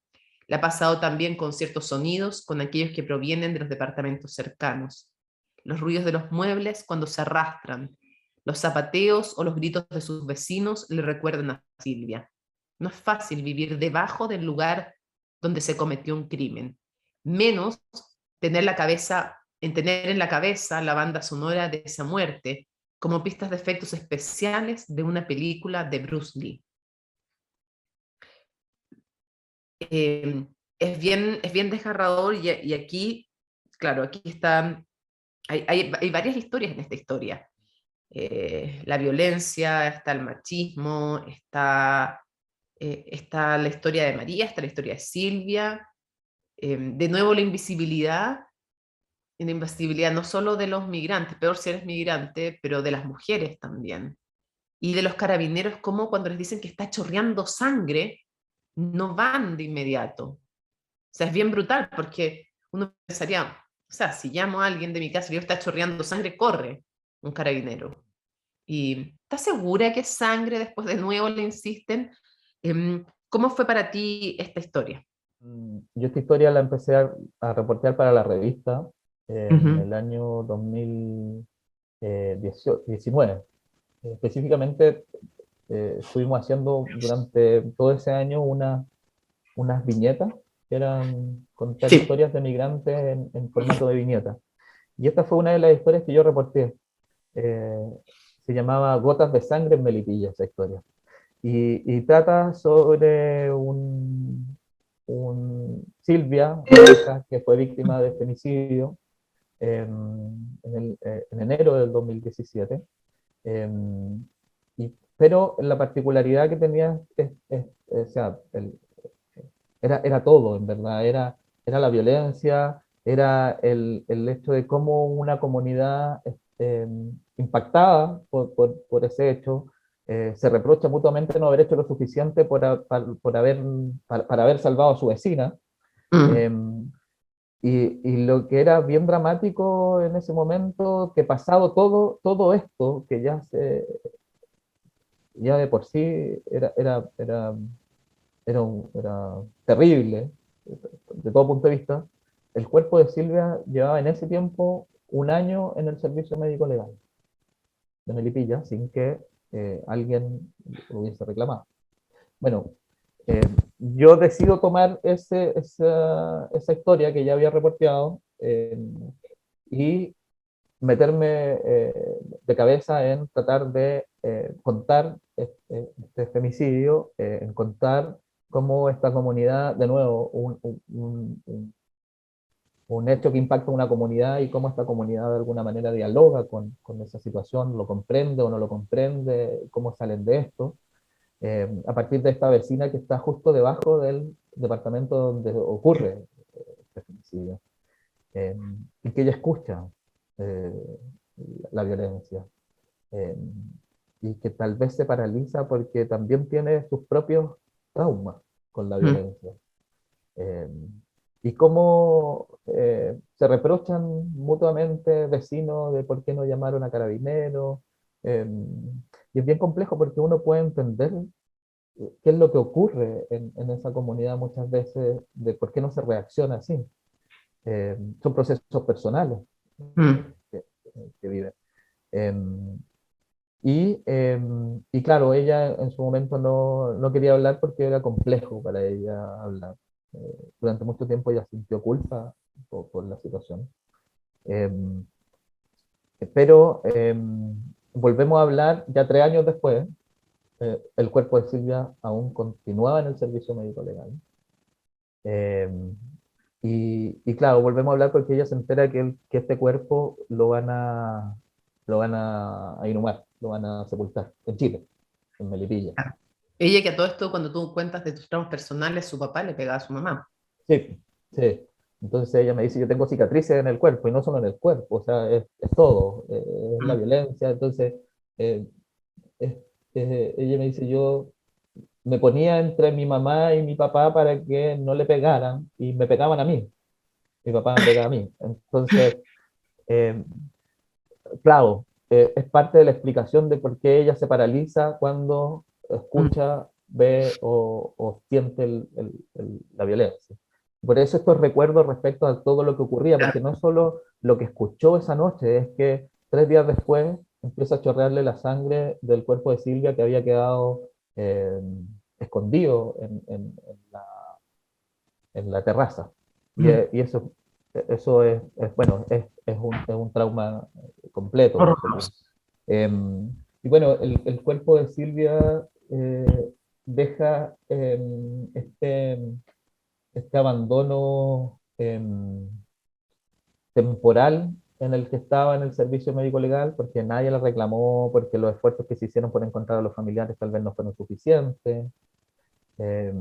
Le ha pasado también con ciertos sonidos, con aquellos que provienen de los departamentos cercanos. Los ruidos de los muebles cuando se arrastran, los zapateos o los gritos de sus vecinos le recuerdan a Silvia. No es fácil vivir debajo del lugar donde se cometió un crimen, menos tener en la cabeza la banda sonora de esa muerte, como pistas de efectos especiales de una película de Bruce Lee. Eh, es bien desgarrador y aquí, claro, aquí está, hay varias historias en esta historia. La violencia, está el machismo, está la historia de María, está la historia de Silvia, de nuevo la invisibilidad no solo de los migrantes, peor si eres migrante, pero de las mujeres también. Y de los carabineros, como cuando les dicen que está chorreando sangre, no van de inmediato. O sea, es bien brutal porque uno pensaría, o sea, si llamo a alguien de mi casa y yo está chorreando sangre, corre un carabinero. ¿Y estás segura que es sangre? Después de nuevo le insisten. ¿Cómo fue para ti esta historia? Yo esta historia la empecé a reportear para la revista en Ujú. el año 2019. Específicamente, estuvimos haciendo durante todo ese año unas viñetas que eran contar Sí. historias de migrantes en formato de viñeta. Y esta fue una de las historias que yo reporté. Eh, Se llamaba Gotas de Sangre en Melipilla, esa historia. Y trata sobre Silvia, una hija que fue víctima de femicidio en enero del 2017. Eh, pero la particularidad que tenía o sea, era todo, en verdad. Era la violencia, era el hecho de cómo una comunidad impactada por ese hecho se reprocha mutuamente no haber hecho lo suficiente para haber salvado a su vecina. Mm. Eh, y lo que era bien dramático en ese momento, que pasado todo esto, que ya de por sí era terrible de todo punto de vista, el cuerpo de Silvia llevaba en ese tiempo un año en el servicio médico legal de Melipilla sin que alguien lo hubiese reclamado. Bueno, eh, yo decido tomar esa historia que ya había reporteado y meterme de cabeza en tratar de contar este femicidio, en contar cómo esta comunidad, de nuevo, un hecho que impacta a una comunidad y cómo esta comunidad de alguna manera dialoga con esa situación, lo comprende o no lo comprende, cómo salen de esto, a partir de esta vecina que está justo debajo del departamento donde ocurre este femicidio, eh, y que ella escucha eh, la violencia, eh, y que tal vez se paraliza porque también tiene sus propios traumas con la Mm. violencia. Eh, y cómo se reprochan mutuamente vecinos de por qué no llamaron a carabineros. eh, y es bien complejo porque uno puede entender qué es lo que ocurre en esa comunidad muchas veces, de por qué no se reacciona así. Son procesos personales Mm. que, que viven. Eh, y claro, ella en su momento no quería hablar porque era complejo para ella hablar. Durante mucho tiempo ella sintió culpa por la situación. Eh, pero volvemos a hablar ya 3 años después. El cuerpo de Silvia aún continuaba en el servicio médico legal. Eh, y claro, volvemos a hablar porque ella se entera que este cuerpo lo van a inhumar, lo van a sepultar en Chile, en Melipilla. Claro. Ella que a todo esto, cuando tú cuentas de tus traumas personales, su papá le pegaba a su mamá. Sí, sí. Entonces ella me dice, yo tengo cicatrices en el cuerpo, y no solo en el cuerpo, o sea, es todo, es la Mm. violencia. Entonces, eh, es- ella me dice, yo me ponía entre mi mamá y mi papá para que no le pegaran, y me pegaban a mí, mi papá me pegaba a mí. Entonces, eh, claro, es parte de la explicación de por qué ella se paraliza cuando Mm. escucha, ve o siente la violencia. Por eso estos recuerdos respecto a todo lo que ocurría, porque Claro. no es solo lo que escuchó esa noche, es que 3 días después empieza a chorrearle la sangre del cuerpo de Silvia que había quedado eh, escondido en la terraza. Y eso bueno, es un trauma completo, pienso yo. Horroroso. Y bueno, el cuerpo de Silvia deja este abandono temporal en el que estaba en el servicio médico legal, porque nadie la reclamó, porque los esfuerzos que se hicieron por encontrar a los familiares tal vez no fueron suficientes. eh,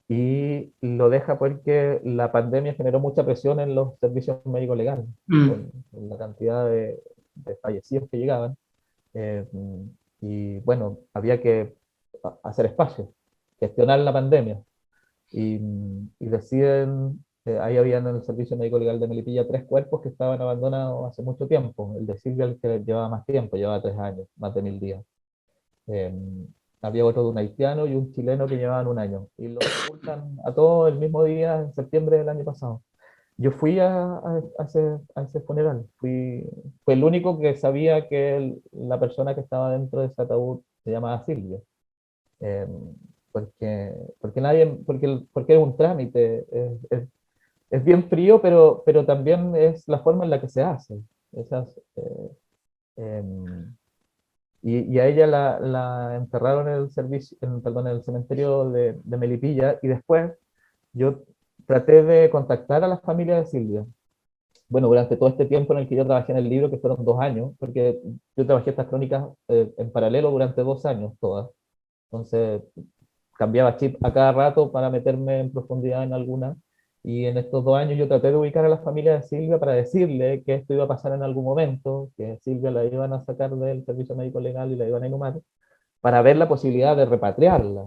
y lo deja porque la pandemia generó mucha presión en los servicios médicos legales, Mm. con la cantidad de fallecidos que llegaban. eh, y bueno, había que hacer espacio, gestionar la pandemia. Y deciden, ahí habían en el Servicio Médico Legal de Melipilla 3 cuerpos que estaban abandonados hace mucho tiempo. El de Silvia, el que llevaba más tiempo, llevaba 3 años, más de 1000 días. Eh, Había otro de un haitiano y un chileno que llevaban 1 año. Y los sepultan a todos el mismo día, en septiembre del año pasado. Yo fui a ese funeral. Fue el único que sabía que la persona que estaba dentro de ese ataúd se llamaba Silvia. Eh, porque es un trámite. Es bien frío, pero también es la forma en la que se hace. Esas, em, y a ella la enterraron en el servicio, perdón, en el cementerio de Melipilla, y después yo traté de contactar a la familia de Silvia. Bueno, durante todo este tiempo en el que yo trabajé en el libro, que fueron 2 años, porque yo trabajé estas crónicas en paralelo durante 2 años todas. Entonces cambiaba chip a cada rato para meterme en profundidad en alguna. Y en estos 2 años yo traté de ubicar a la familia de Silvia para decirle que esto iba a pasar en algún momento, que Silvia la iban a sacar del servicio médico legal y la iban a inhumar, para ver la posibilidad de repatriarla,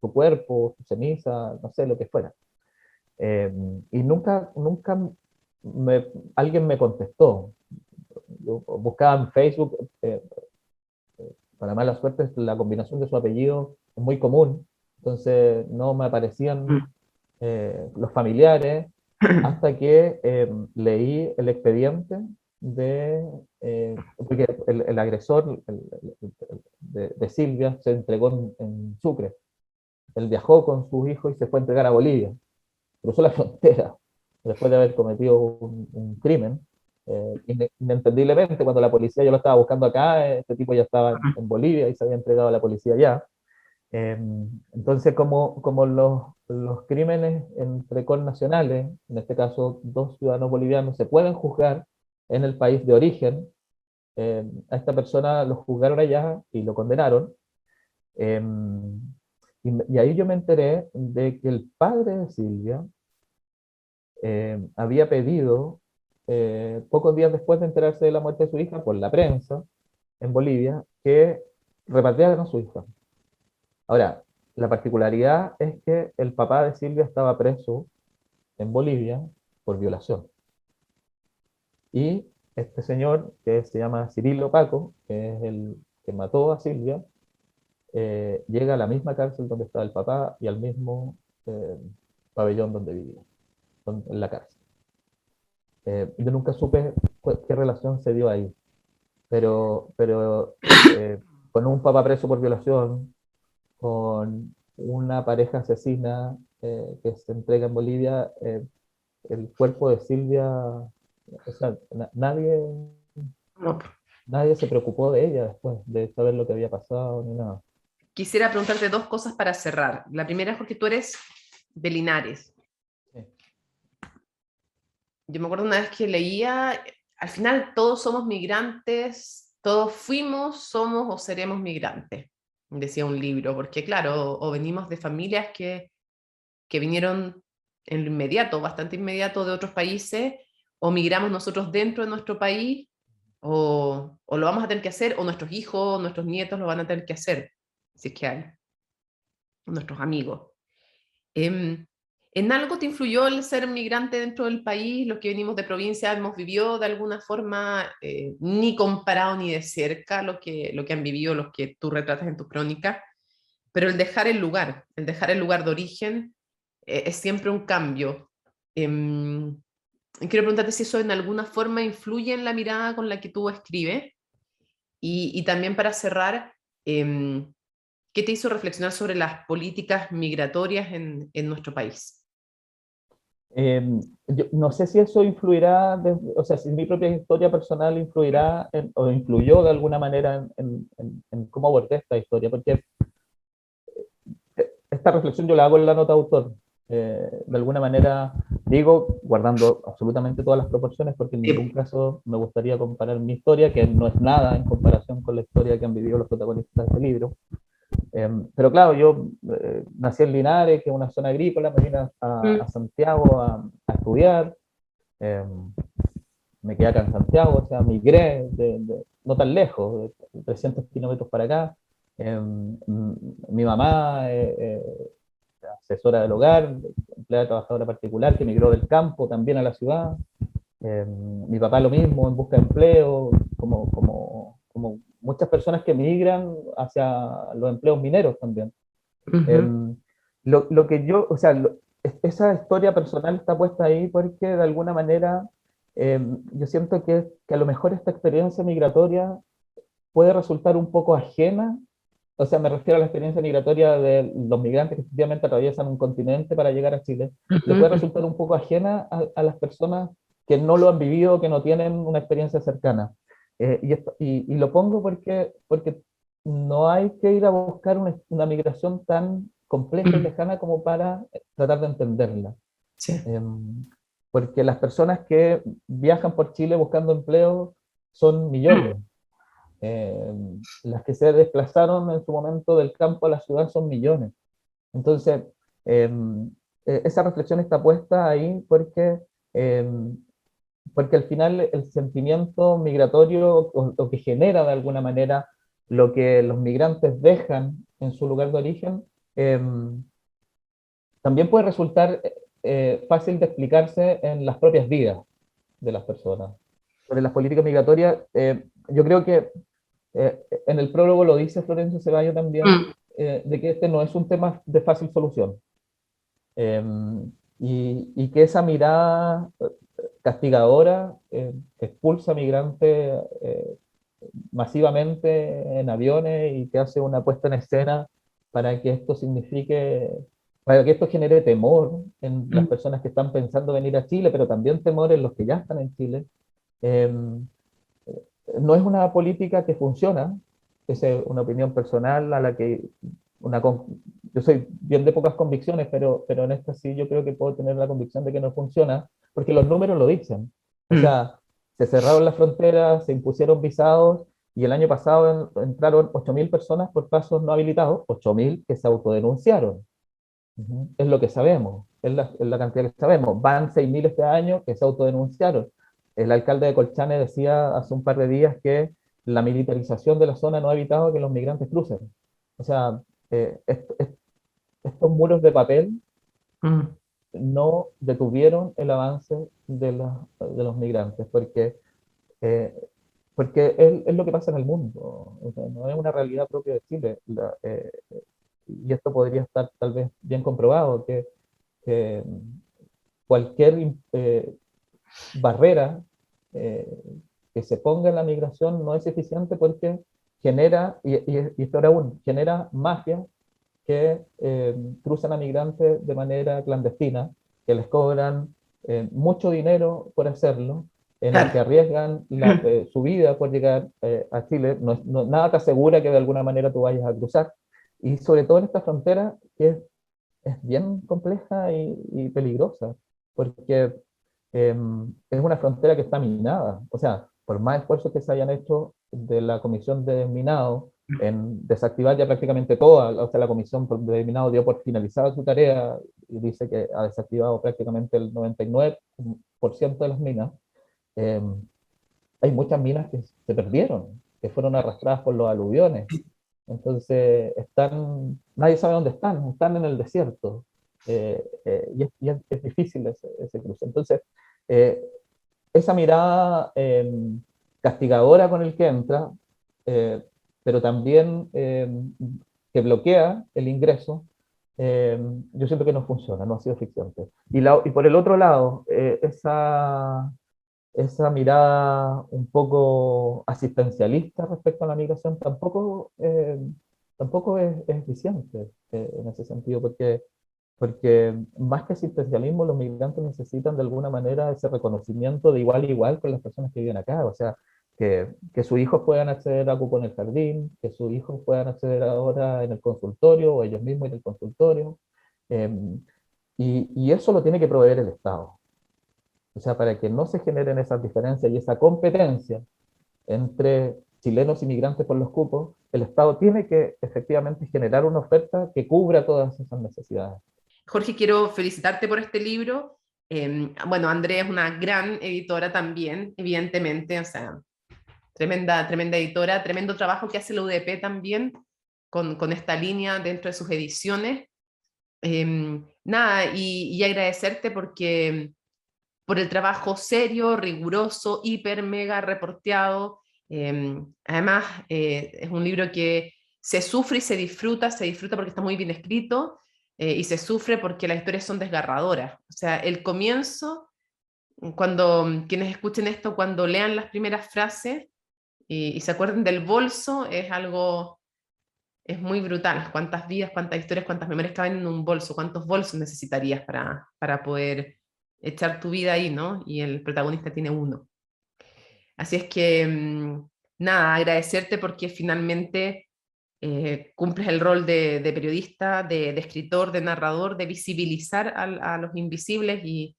su cuerpo, su ceniza, no sé, lo que fuera. Eh, y nunca alguien me contestó. Yo buscaba en Facebook, para mala suerte, la combinación de su apellido es muy común, entonces no me aparecían Mm. los familiares hasta que leí el expediente porque el agresor de Silvia se entregó en Sucre. Él viajó con sus hijos y se fue a entregar a Bolivia. Cruzó la frontera después de haber cometido un crimen. Inentendiblemente, cuando la policía, yo lo estaba buscando acá, este tipo ya estaba en Bolivia y se había entregado a la policía allá. Eh, entonces, como los crímenes entre connacionales, en este caso 2 ciudadanos bolivianos, se pueden juzgar en el país de origen, a esta persona lo juzgaron allá y lo condenaron. Eh, y ahí yo me enteré de que el padre de Silvia había pedido, pocos días después de enterarse de la muerte de su hija, por la prensa en Bolivia, que repatriaran a su hija. Ahora, la particularidad es que el papá de Silvia estaba preso en Bolivia por violación. Y este señor, que se llama Cirilo Paco, que es el que mató a Silvia, llega a la misma cárcel donde estaba el papá y al mismo pabellón donde vivía, en la cárcel. Yo nunca supe qué relación se dio ahí, pero con un papá preso por violación, con una pareja asesina que se entrega en Bolivia, el cuerpo de Silvia, o sea, No. nadie se preocupó de ella después de saber lo que había pasado ni nada. Quisiera preguntarte dos cosas para cerrar. La primera es porque tú eres de Linares. Sí. Yo me acuerdo una vez que leía, al final todos somos migrantes, todos fuimos, somos o seremos migrantes, decía un libro, porque claro, o venimos de familias que vinieron en lo inmediato, bastante inmediato de otros países, o migramos nosotros dentro de nuestro país, o lo vamos a tener que hacer, o nuestros hijos, nuestros nietos lo van a tener que hacer, si es que hay, nuestros amigos. ¿En algo te influyó el ser migrante dentro del país? Los que venimos de provincia hemos vivido de alguna forma, ni comparado ni de cerca lo que han vivido los que tú retratas en tus crónicas, pero el dejar el lugar de origen, es siempre un cambio. Em, Quiero preguntarte si eso en alguna forma influye en la mirada con la que tú escribes y también para cerrar, em, ¿Qué te hizo reflexionar sobre las políticas migratorias en nuestro país? Yo no sé si eso influirá, o sea, si mi propia historia personal influirá o influyó de alguna manera en cómo abordé esta historia, porque esta reflexión yo la hago en la nota de autor. De alguna manera digo, guardando absolutamente todas las proporciones, porque en ningún caso me gustaría comparar mi historia, que no es nada en comparación con la historia que han vivido los protagonistas de este libro. Pero claro, yo nací en Linares, que es una zona agrícola, me vine a Santiago a estudiar, eh, me quedé acá en Santiago, o sea, migré no tan lejos, de 300 kilómetros para acá. Mi mamá, asesora del hogar, empleada trabajadora particular, que migró del campo también a la ciudad. Mi papá lo mismo, en busca de empleo, como muchas personas que migran hacia los empleos mineros también. Ujú. Lo que yo, o sea, esa historia personal está puesta ahí porque de alguna manera yo siento que a lo mejor esta experiencia migratoria puede resultar un poco ajena, o sea, me refiero a la experiencia migratoria de los migrantes que efectivamente atraviesan un continente para llegar a Chile, le puede Ujú. resultar un poco ajena a las personas que no lo han vivido, que no tienen una experiencia cercana. Y lo pongo porque no hay que ir a buscar una migración tan compleja y Mm. lejana como para tratar de entenderla. Sí. Porque las personas que viajan por Chile buscando empleo son Mm. millones. Las que se desplazaron en su momento del campo a la ciudad son millones. Entonces, eh, esa reflexión está puesta ahí eh, porque al final el sentimiento migratorio o que genera de alguna manera lo que los migrantes dejan en su lugar de origen, eh, también puede resultar fácil de explicarse en las propias vidas de las personas. Sobre las políticas migratorias, yo creo que en el prólogo lo dice Florencio Ceballos también, Mm. de que este no es un tema de fácil solución. Eh, y que esa mirada castigadora que expulsa migrantes masivamente en aviones y que hace una puesta en escena para que esto signifique, para que esto genere temor en las Mm. personas que están pensando venir a Chile, pero también temor en los que ya están en Chile. Eh, no es una política que funciona, esa es una opinión personal a la que una, yo soy bien de pocas convicciones, pero en esta sí yo creo que puedo tener la convicción de que no funciona, porque los números lo dicen. O Mm. sea, se cerraron las fronteras, se impusieron visados y el año pasado entraron 8.000 personas por pasos no habilitados, 8.000 que se autodenunciaron. Es lo que sabemos, es la cantidad que sabemos. Van 6.000 este año que se autodenunciaron. El alcalde de Colchane decía hace un par de días que la militarización de la zona no ha evitado que los migrantes crucen. O sea, estos muros de papel Mm. no detuvieron el avance de los migrantes, eh, porque es lo que pasa en el mundo. O sea, no es una realidad propia de Chile. Y esto podría estar tal vez bien comprobado, que cualquier barrera eh, que se ponga en la migración no es eficiente porque genera, y esto aún, genera mafias que cruzan a migrantes de manera clandestina, que les cobran mucho dinero por hacerlo, en el que Claro. arriesgan su vida por llegar a Chile. Nada te asegura que de alguna manera tú vayas a cruzar. Y sobre todo en esta frontera que es bien compleja y peligrosa, porque es una frontera que está minada. O sea, por más esfuerzos que se hayan hecho de la Comisión de Minado en desactivar ya prácticamente toda, o sea, la Comisión de Minado dio por finalizada su tarea y dice que ha desactivado prácticamente el 99% de las minas. eh, Hay muchas minas que se perdieron, que fueron arrastradas por los aluviones. Entonces, nadie sabe dónde están en el desierto. Y es difícil ese cruce. Entonces, eh, esa mirada castigadora con el que entra, eh, pero también que bloquea el ingreso, eh, yo siento que no funciona, no ha sido eficiente. Y por el otro lado, esa mirada un poco asistencialista respecto a la migración tampoco tampoco es eficiente en ese sentido, porque más que asistencialismo, los migrantes necesitan de alguna manera ese reconocimiento de igual a igual con las personas que viven acá. O sea, que sus hijos puedan acceder a cupo en el jardín, que sus hijos puedan acceder ahora en el consultorio o ellos mismos en el consultorio. eh, y eso lo tiene que proveer el Estado. O sea, para que no se generen esas diferencias y esa competencia entre chilenos y migrantes por los cupos, el Estado tiene que efectivamente generar una oferta que cubra todas esas necesidades. Jorge, quiero felicitarte por este libro. Bueno, Andrea es una gran editora también, evidentemente, o sea, tremenda editora, tremendo trabajo que hace la UDP también con esta línea dentro de sus ediciones. Nada, y agradecerte por el trabajo serio, riguroso, hiper, mega reporteado. Además, es un libro que se sufre y se disfruta porque está muy bien escrito, y se sufre porque las historias son desgarradoras. O sea, el comienzo, cuando quienes escuchen esto, cuando lean las primeras frases y se acuerden del bolso, es muy brutal. Cuántas vidas, cuántas historias, cuántas memorias caben en un bolso, cuántos bolsos necesitarías para poder echar tu vida ahí, ¿no? Y el protagonista tiene uno. Así es que, nada, agradecerte porque finalmente cumples el rol de periodista, de escritor, de narrador, de visibilizar a los invisibles, y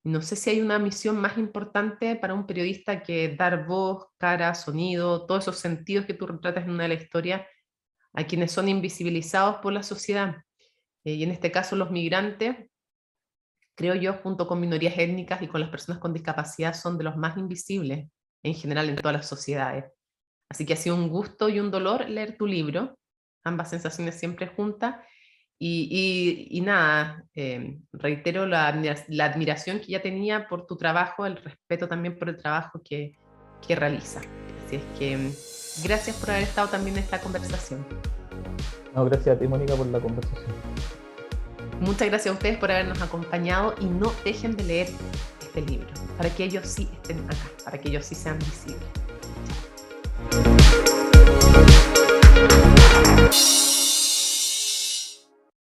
no sé si hay una misión más importante para un periodista que dar voz, cara, sonido, todos esos sentidos que tú retratas en una de la historia a quienes son invisibilizados por la sociedad. Y en este caso los migrantes, creo yo, junto con minorías étnicas y con las personas con discapacidad, son de los más invisibles en general en todas las sociedades. Así que ha sido un gusto y un dolor leer tu libro, ambas sensaciones siempre juntas. Y nada, reitero la admiración que ya tenía por tu trabajo, el respeto también por el trabajo que realiza. Así es que gracias por haber estado también en esta conversación. No, gracias a ti, Mónica, por la conversación. Muchas gracias a ustedes por habernos acompañado, y no dejen de leer este libro para que ellos sí estén acá, para que ellos sí sean visibles.